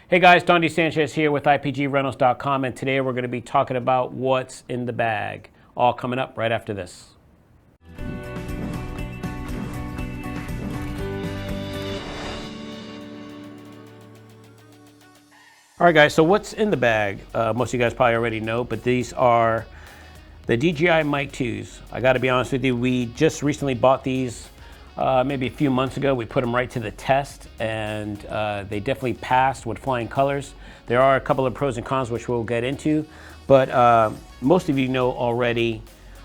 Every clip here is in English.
Hey guys, Don DeSanchez here with IPGRentals.com, and today we're going to be talking about what's in the bag. All coming up right after this. All right guys, so what's in the bag? Most of you guys probably already know, but these are the DJI Mic 2s. I got to be honest with you, we just recently bought these maybe a few months ago. We put them right to the test, and they definitely passed with flying colors. There are a couple of pros and cons which we'll get into, but most of you know already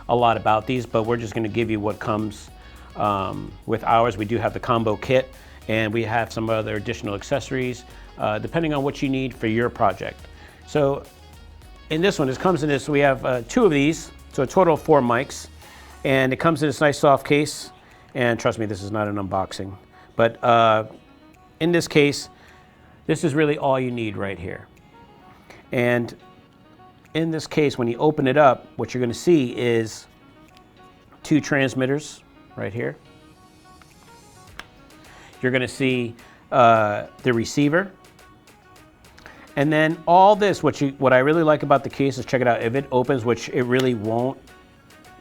a lot about these, but we're just going to give you what comes with ours. We do have the combo kit, and we have some other additional accessories depending on what you need for your project. So in this one, this comes in this, we have two of these, so a total of 4 mics, and it comes in this nice soft case. And trust me, this is not an unboxing, but in this case, this is really all you need right here. And in this case, when you open it up, what you're going to see is 2 transmitters right here. You're going to see the receiver. And then all this, what I really like about the case is, check it out, if it opens, which it really won't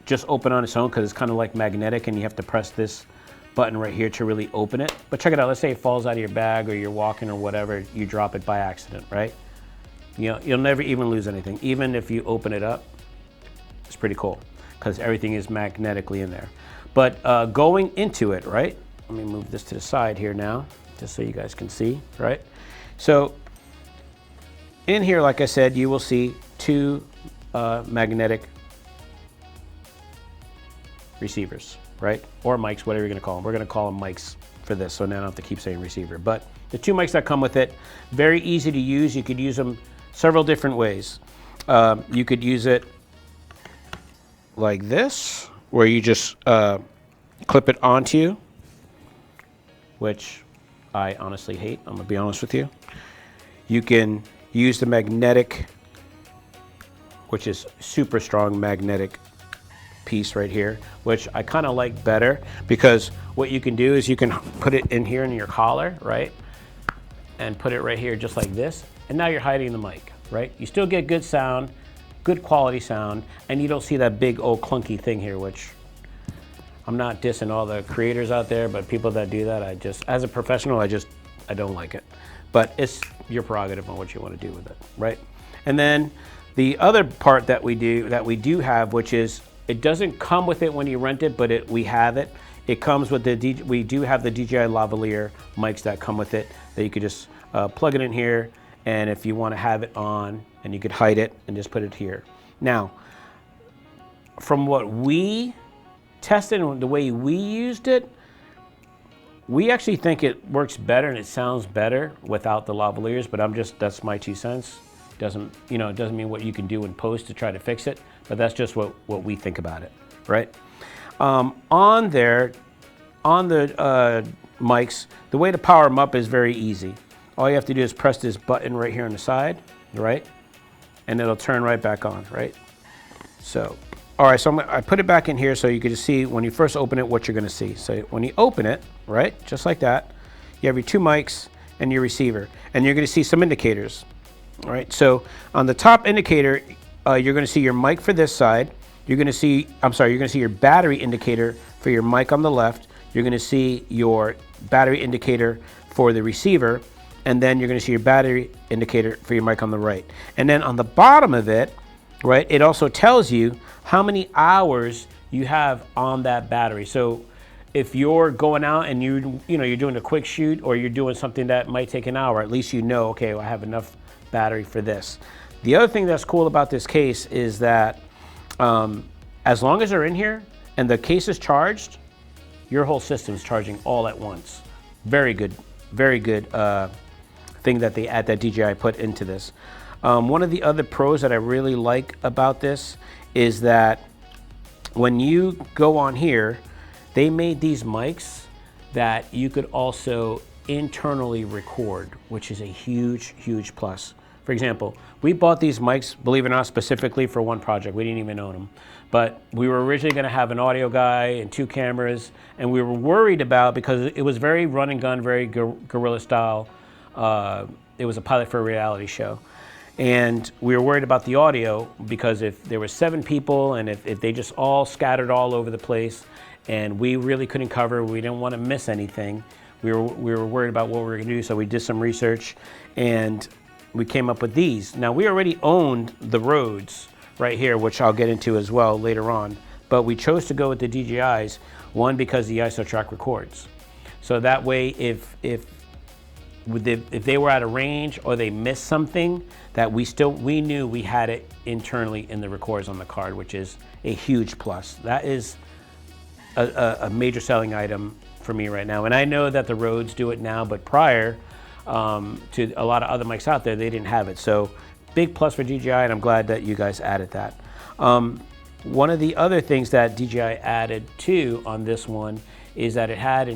just open on its own because it's kind of like magnetic, and you have to press this button right here to really open it. But check it out, let's say it falls out of your bag or you're walking or whatever, you drop it by accident, right? You'll never even lose anything. Even if you open it up, it's pretty cool because everything is magnetically in there. But going into it, right? Let me move this to the side here now, just so you guys can see, right? So in here, like I said, you will see 2 magnetic receivers, right? Or mics, whatever you're gonna call them. We're gonna call them mics for this, so now I don't have to keep saying receiver. But the 2 mics that come with it, very easy to use. You could use them several different ways. You could use it like this, where you just clip it onto you, which I honestly hate, I'm gonna be honest with you. You can use the magnetic, which is super strong magnetic piece right here, which I kind of like better, because what you can do is you can put it in here in your collar, right? And put it right here just like this, and now you're hiding the mic, right? You still get good sound, good quality sound, and you don't see that big old clunky thing here, which I'm not dissing all the creators out there, but people that do that, as a professional, I don't like it. But it's your prerogative on what you want to do with it, right? And then the other part that we do have, which is, it doesn't come with it when you rent it, but we have it. It comes with we do have the DJI lavalier mics that come with it, that you could just plug it in here, and if you want to have it on, and you could hide it and just put it here. Now, from what we tested and the way we used it, we actually think it works better and it sounds better without the lavaliers, but that's my 2 cents. It doesn't mean what you can do in post to try to fix it, but that's just what we think about it, right? On the mics, the way to power them up is very easy. All you have to do is press this button right here on the side, right? And it'll turn right back on, right? So, all right, so I put it back in here so you can just see when you first open it what you're gonna see. So when you open it, right, just like that, you have your 2 mics and your receiver, and you're gonna see some indicators. All right, so on the top indicator, you're going to see your mic for this side. You're going to see your battery indicator for your mic on the left. You're going to see your battery indicator for the receiver, and then you're going to see your battery indicator for your mic on the right. And then on the bottom of it, right, it also tells you how many hours you have on that battery. So if you're going out and you're doing a quick shoot, or you're doing something that might take an hour, at least you know, okay, well, I have enough battery for this. The other thing that's cool about this case is that as long as they're in here and the case is charged, your whole system is charging all at once. Very good thing that DJI put into this. One of the other pros that I really like about this is that when you go on here, they made these mics that you could also internally record, which is a huge plus. For example, we bought these mics, believe it or not, specifically for one project. We didn't even own them. But we were originally going to have an audio guy and 2 cameras, and we were worried about, because it was very run and gun, very guerrilla style. it was a pilot for a reality show. And we were worried about the audio because if there were 7 people and if they just all scattered all over the place and we really couldn't cover, we didn't want to miss anything. We were worried about what we were going to do, so we did some research and we came up with these. Now, we already owned the Rhodes right here, which I'll get into as well later on, but we chose to go with the DJIs, one, because the ISO track records. So that way, if they were out of range or they missed something, that we knew we had it internally in the records on the card, which is a huge plus. That is a major selling item for me right now. And I know that the Rhodes do it now, but prior to a lot of other mics out there, they didn't have it. So big plus for DJI, and I'm glad that you guys added that. One of the other things that DJI added too on this one is that it had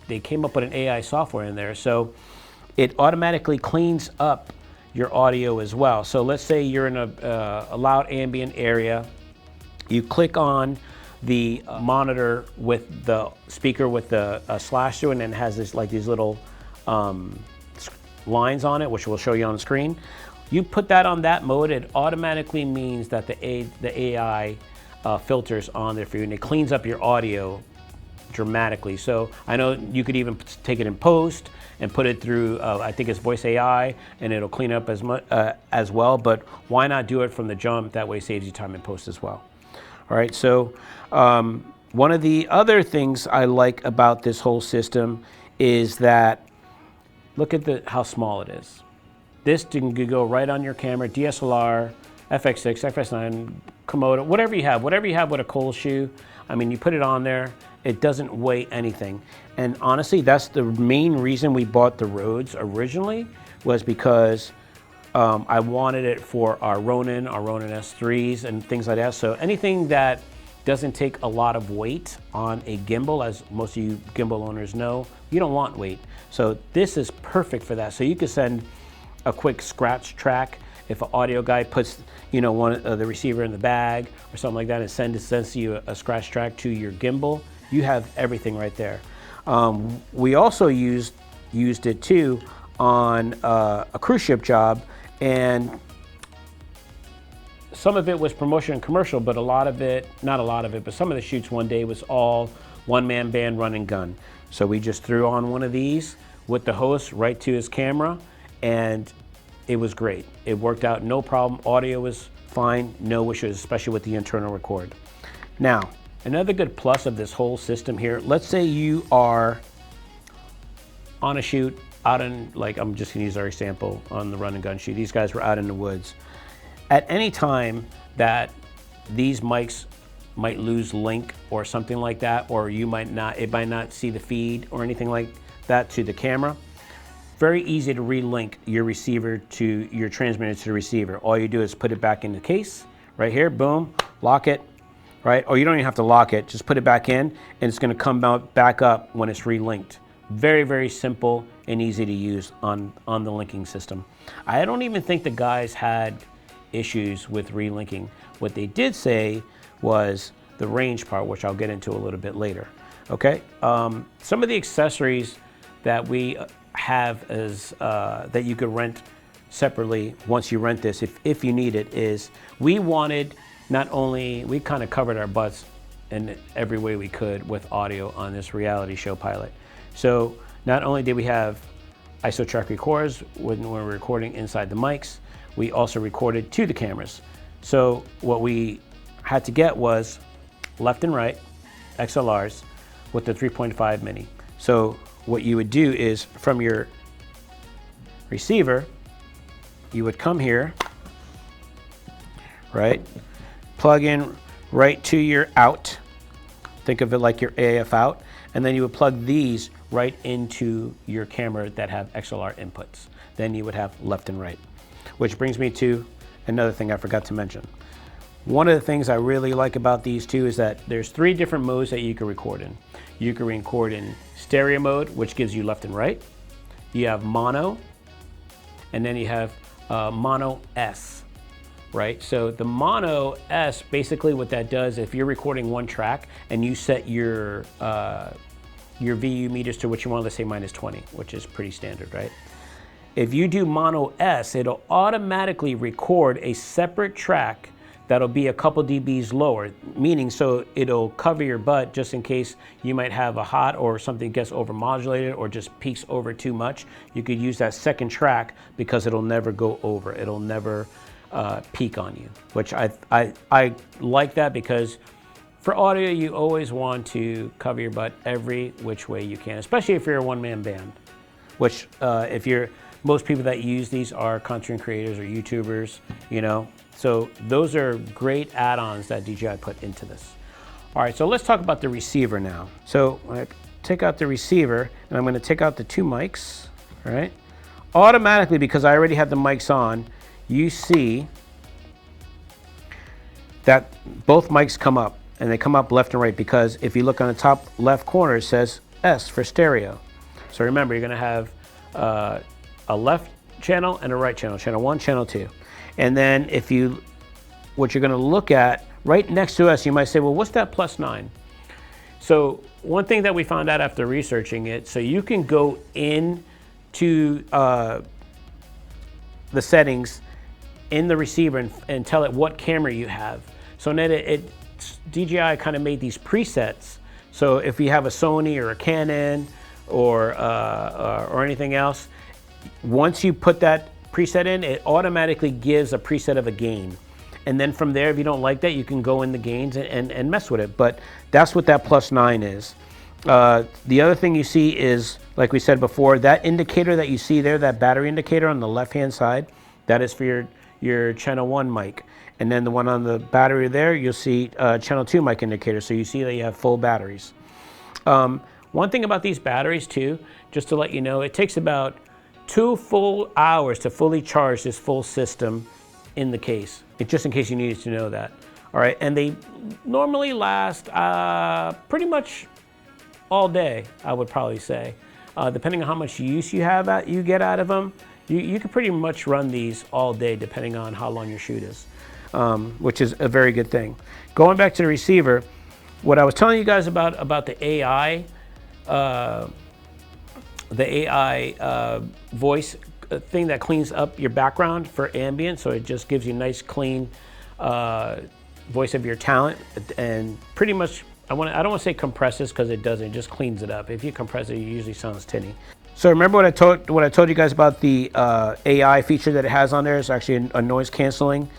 they came up with an AI software in there. So it automatically cleans up your audio as well. So let's say you're in a loud ambient area. You click on the monitor with the speaker with the slash through, and then it has this these little lines on it, which we'll show you on the screen. You put that on that mode, it automatically means that the AI filters on there for you, and it cleans up your audio dramatically. So I know you could even take it in post and put it through, I think it's voice AI, and it'll clean up as well, but why not do it from the jump? That way it saves you time in post as well. All right, so one of the other things I like about this whole system is that, look at how small it is. This can go right on your camera, DSLR, FX6, FS9, Komodo, whatever you have with a cold shoe. I mean, you put it on there, it doesn't weigh anything. And honestly, that's the main reason we bought the Rhodes originally, was because I wanted it for our Ronin S3s and things like that. So anything that doesn't take a lot of weight on a gimbal, as most of you gimbal owners know, you don't want weight. So this is perfect for that. So you could send a quick scratch track if an audio guy puts the receiver in the bag or something like that, and sends you a scratch track to your gimbal. You have everything right there. We also used it too on a cruise ship job, and some of it was promotion and commercial, but not a lot of it, but some of the shoots one day was all one-man band run and gun. So we just threw on one of these with the host right to his camera, and it was great. It worked out no problem. Audio was fine, no issues, especially with the internal record. Now, another good plus of this whole system here, let's say you are on a shoot out in, I'm just gonna use our example on the run and gun shoot. These guys were out in the woods. At any time that these mics might lose link or something like that, or it might not see the feed or anything like that to the camera, very easy to relink your receiver to your transmitter to the receiver. All you do is put it back in the case, right here, boom, lock it, right? Or you don't even have to lock it, just put it back in, and it's gonna come back up when it's relinked. Very, very simple and easy to use on the linking system. I don't even think the guys had issues with relinking. What they did say was the range part, which I'll get into a little bit later, okay? Some of the accessories that we have as that you could rent separately once you rent this, if you need it, is we wanted we kind of covered our butts in every way we could with audio on this reality show pilot. So not only did we have ISO track records when we're recording inside the mics, we also recorded to the cameras. So what we had to get was left and right XLRs with the 3.5 mini. So what you would do is from your receiver, you would come here, right? Plug in right to your out. Think of it like your AF out. And then you would plug these right into your camera that have XLR inputs. Then you would have left and right. Which brings me to another thing I forgot to mention. One of the things I really like about these two is that there's 3 different modes that you can record in. You can record in stereo mode, which gives you left and right. You have mono, and then you have mono S, right? So the mono S, basically what that does, if you're recording one track and you set your VU meters to what you want, let's say -20, which is pretty standard, right? if you do mono S, it'll automatically record a separate track that'll be a couple dBs lower, meaning so it'll cover your butt just in case you might have a hot or something gets overmodulated or just peaks over too much. You could use that second track because it'll never go over. It'll never peak on you, which I like that, because for audio, you always want to cover your butt every which way you can, especially if you're a one-man band, which most people that use these are content creators or YouTubers, you know. So those are great add-ons that DJI put into this. All right, so let's talk about the receiver now. So I take out the receiver, and I'm gonna take out the two mics, all right? Automatically, because I already have the mics on, you see that both mics come up, and they come up left and right, because if you look on the top left corner, it says S for stereo. So remember, you're gonna have a left channel and a right channel, channel 1, channel 2. And then what you're gonna look at right next to us, you might say, well, what's that +9? So one thing that we found out after researching it, so you can go into the settings in the receiver and tell it what camera you have. So then DJI kind of made these presets. So if you have a Sony or a Canon or anything else, once you put that preset in, it automatically gives a preset of a gain. And then from there, if you don't like that, you can go in the gains and mess with it. But that's what that +9 is. The other thing you see is, like we said before, that indicator that you see there, that battery indicator on the left-hand side, that is for your channel 1 mic. And then the one on the battery there, you'll see channel 2 mic indicator. So you see that you have full batteries. One thing about these batteries too, just to let you know, it takes about 2 full hours to fully charge this full system in the case, just in case you needed to know that. All right, and they normally last pretty much all day, I would probably say. Depending on how much use you get out of them, you can pretty much run these all day depending on how long your shoot is, which is a very good thing. Going back to the receiver, what I was telling you guys about the AI, voice thing that cleans up your background for ambient, so it just gives you nice clean voice of your talent, and pretty much I don't want to say compresses, because it doesn't, it just cleans it up. If you compress it, it usually sounds tinny. So remember what I told you guys about the AI feature that it has on there? It's actually a noise canceling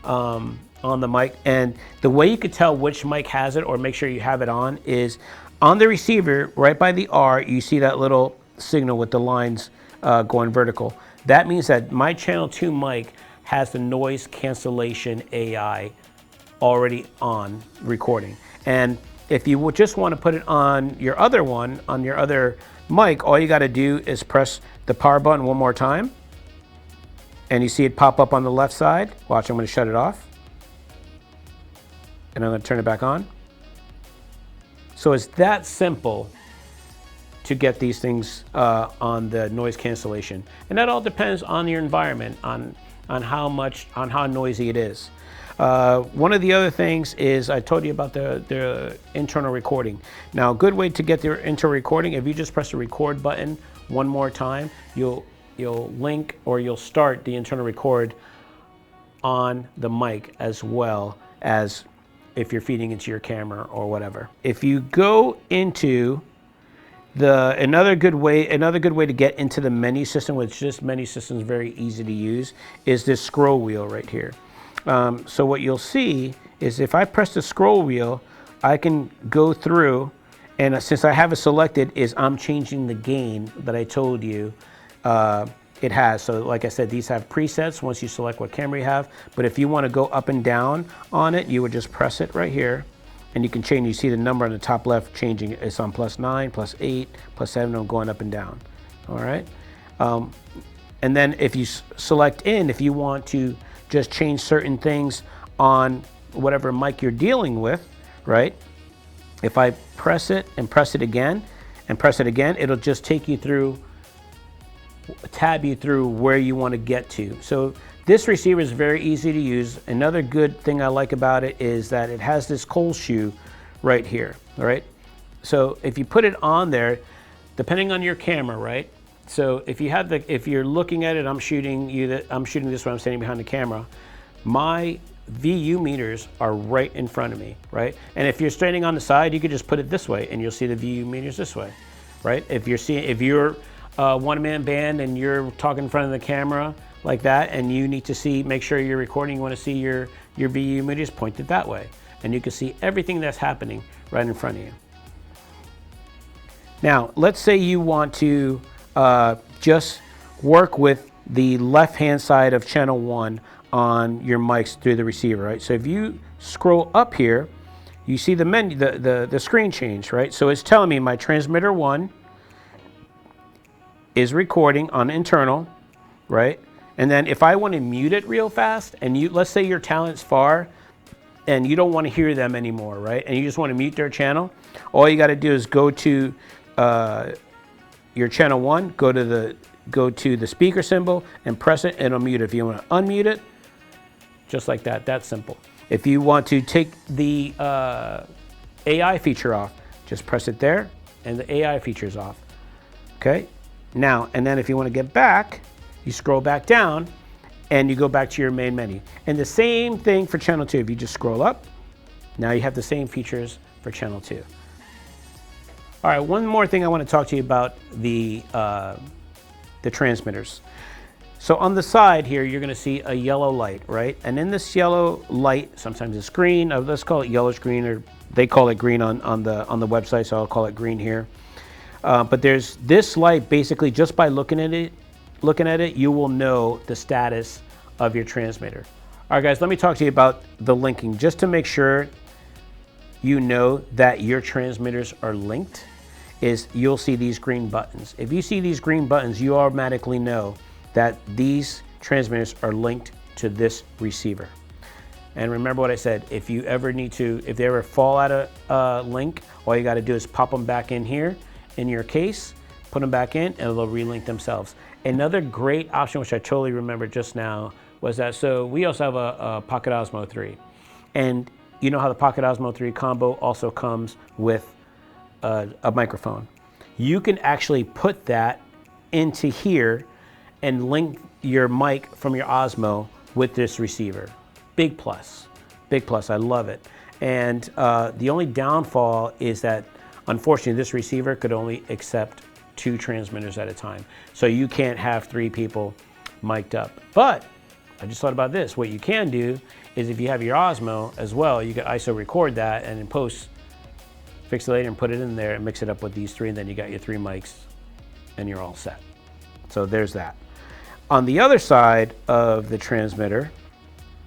on the mic, and the way you could tell which mic has it or make sure you have it on is on the receiver, right by the R, you see that little signal with the lines going vertical. That means that my channel 2 mic has the noise cancellation AI already on recording. And if you would just want to put it on your other one, on your other mic, all you got to do is press the power button one more time, and you see it pop up on the left side. Watch, I'm going to shut it off, and I'm going to turn it back on. So it's that simple to get these things on the noise cancellation. And that all depends on your environment, on how noisy it is. One of the other things is I told you about the internal recording. Now, a good way to get the internal recording, if you just press the record button one more time, you'll link or you'll start the internal record on the mic as well as if you're feeding into your camera or whatever. If you go into another good way to get into the menu system, which this menu system is very easy to use, is this scroll wheel right here. So what you'll see is if I press the scroll wheel, I can go through, and since I have it selected, I'm changing the gain that I told you it has. So like I said, these have presets once you select what camera you have, but if you want to go up and down on it, you would just press it right here, and you can change. You see the number on the top left changing. It's on +9, +8, +7, I'm going up and down. All right. And then if you select if you want to just change certain things on whatever mic you're dealing with, right? If I press it and press it again and press it again, it'll just take you through, tab you through where you want to get to. So this receiver is very easy to use. Another good thing I like about it is that it has this cold shoe right here, all right? So if you put it on there, depending on your camera, right? So if you're looking at it, I'm shooting this when I'm standing behind the camera. My VU meters are right in front of me, right? And if you're standing on the side, you could just put it this way and you'll see the VU meters this way, right? If you're a one-man band and you're talking in front of the camera like that and you need to make sure you're recording, you want to see your VU meters, point it that way. And you can see everything that's happening right in front of you. Now, let's say you want to just work with the left-hand side of channel 1 on your mics through the receiver, right? So if you scroll up here, you see the menu, the screen change, right? So it's telling me my transmitter 1 is recording on internal, right? And then if I want to mute it real fast, and let's say your talent's far and you don't want to hear them anymore, right? And you just want to mute their channel, all you got to do is go to your channel 1, go to the speaker symbol and press it and it'll mute it. If you want to unmute it, just like that, that's simple. If you want to take the AI feature off, just press it there and the AI feature is off. Okay, now, and then if you want to get back, you scroll back down and you go back to your main menu. And the same thing for channel 2. If you just scroll up, now you have the same features for channel 2. All right, one more thing I want to talk to you about the transmitters. So on the side here, you're going to see a yellow light, right? And in this yellow light, sometimes it's green. Let's call it yellowish green, or they call it green on the website, so I'll call it green here. But there's this light. Basically, just by looking at it, you will know the status of your transmitter. All right, guys, let me talk to you about the linking, just to make sure you know that your transmitters are linked. You'll see these green buttons. If you see these green buttons, you automatically know that these transmitters are linked to this receiver. And remember what I said, if they ever fall out of link, all you got to do is pop them back in here in your case, put them back in, and they'll relink themselves. Another great option, which I totally remembered just now, was that, so we also have a Pocket Osmo 3. And you know how the Pocket Osmo 3 combo also comes with a microphone. You can actually put that into here and link your mic from your Osmo with this receiver. Big plus, I love it. And the only downfall is that, unfortunately, this receiver could only accept 2 transmitters at a time. So you can't have 3 people mic'd up. But I just thought about this. What you can do is, if you have your Osmo as well, you can ISO record that and in post, fix it later and put it in there and mix it up with these 3, and then you got your 3 mics and you're all set. So there's that. On the other side of the transmitter,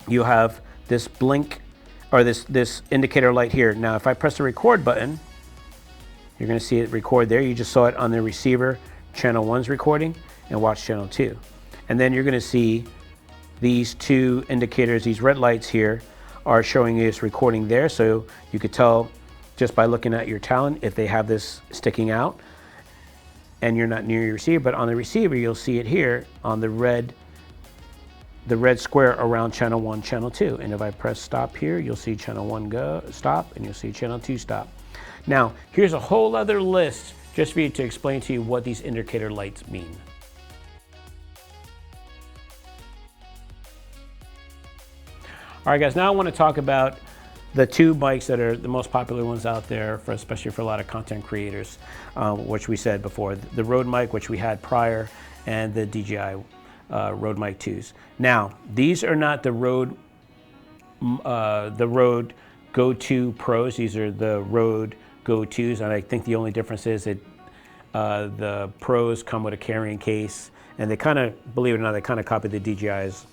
you have this blink, or this indicator light here. Now, if I press the record button, you're going to see it record there. You just saw it on the receiver, channel 1's recording, and watch channel 2. And then you're going to see these 2 indicators, these red lights here, are showing you it's recording there. So you could tell just by looking at your talent if they have this sticking out and you're not near your receiver. But on the receiver, you'll see it here on the red square around channel 1, channel 2. And if I press stop here, you'll see channel 1 go stop, and you'll see channel 2 stop. Now, here's a whole other list just for you to explain to you what these indicator lights mean. All right, guys, now I want to talk about the 2 mics that are the most popular ones out there, especially for a lot of content creators, which we said before, the Rode mic, which we had prior, and the DJI Rode mic 2s. Now, these are not the Rode Go 2 Pros. These are the Rode Go 2s, and I think the only difference is that the Pros come with a carrying case, and they kind of, believe it or not, they kind of copied the DJI's,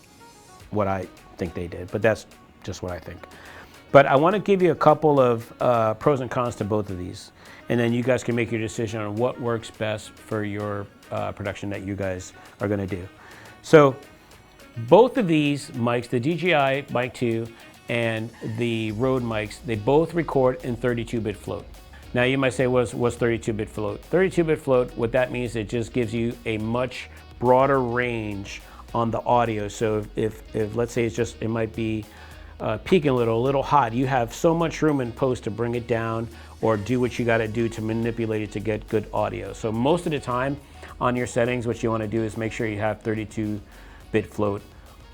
what I think they did, but that's just what I think. But I want to give you a couple of pros and cons to both of these, and then you guys can make your decision on what works best for your production that you guys are going to do. So both of these mics, the DJI Mic 2 and the Rode mics, they both record in 32-bit float. Now you might say, what's 32-bit float? 32-bit float, what that means, it just gives you a much broader range on the audio. So if let's say it might be peaking a little hot, you have so much room in post to bring it down or do what you got to do to manipulate it to get good audio. So most of the time on your settings, what you want to do is make sure you have 32-bit float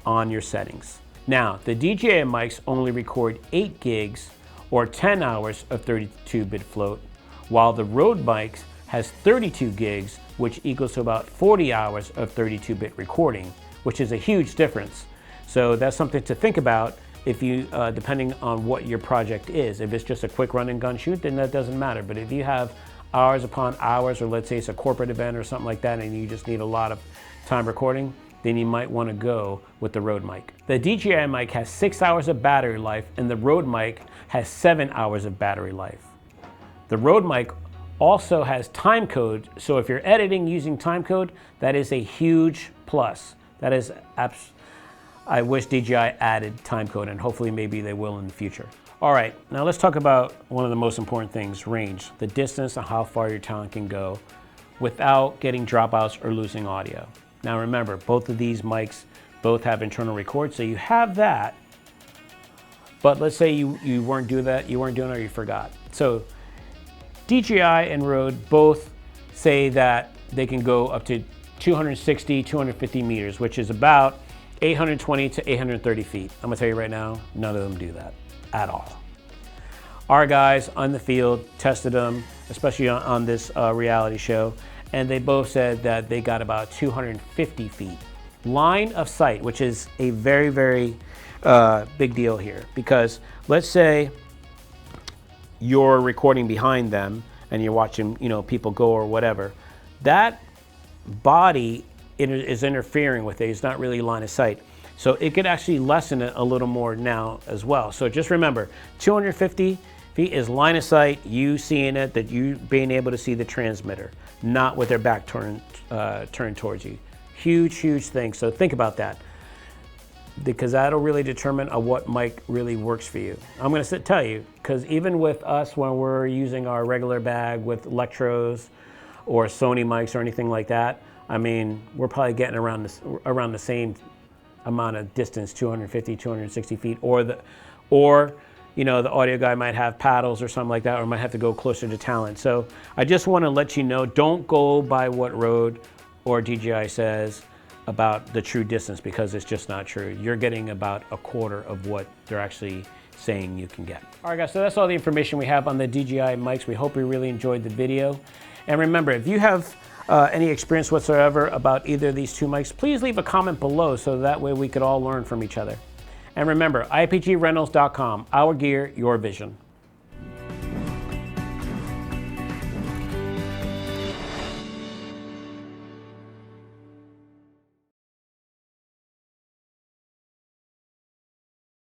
on your settings. Now, the DJI mics only record 8 gigs or 10 hours of 32-bit float, while the Rode mics has 32 gigs, which equals to about 40 hours of 32-bit recording, which is a huge difference. So that's something to think about if you, depending on what your project is. If it's just a quick run and gun shoot, then that doesn't matter. But if you have hours upon hours, or let's say it's a corporate event or something like that, and you just need a lot of time recording, then you might want to go with the Rode mic. The DJI mic has 6 hours of battery life, and the Rode mic has 7 hours of battery life. The Rode mic also has time code, so if you're editing using time code, that is a huge plus. That is I wish DJI added time code, and hopefully maybe they will in the future. All right, now let's talk about one of the most important things, range, the distance and how far your talent can go without getting dropouts or losing audio. Now remember, both of these mics both have internal record, so you have that, but let's say you weren't doing that, or you forgot. So DJI and Rode both say that they can go up to 260, 250 meters, which is about 820 to 830 feet. I'm gonna tell you right now, none of them do that at all. Our guys on the field tested them, especially on this reality show, and they both said that they got about 250 feet. Line of sight, which is a very, very big deal here, because let's say you're recording behind them and you're watching, people go or whatever. That body is interfering with it. It's not really line of sight. So it could actually lessen it a little more now as well. So just remember, 250 feet is line of sight, you seeing it, that you being able to see the transmitter, not with their back turned towards you. Huge, huge thing. So think about that, because that'll really determine what mic really works for you. I'm gonna tell you, because even with us, when we're using our regular bag with Electros or Sony mics or anything like that, I mean, we're probably getting around the same amount of distance, 250, 260 feet, or the audio guy might have paddles or something like that, or might have to go closer to talent. So I just want to let you know, don't go by what Rode or DJI says about the true distance, because it's just not true. You're getting about a quarter of what they're actually saying you can get. All right, guys, so that's all the information we have on the DJI mics. We hope you really enjoyed the video. And remember, if you have any experience whatsoever about either of these two mics, please leave a comment below so that way we could all learn from each other. And remember, IPGRentals.com, our gear, your vision.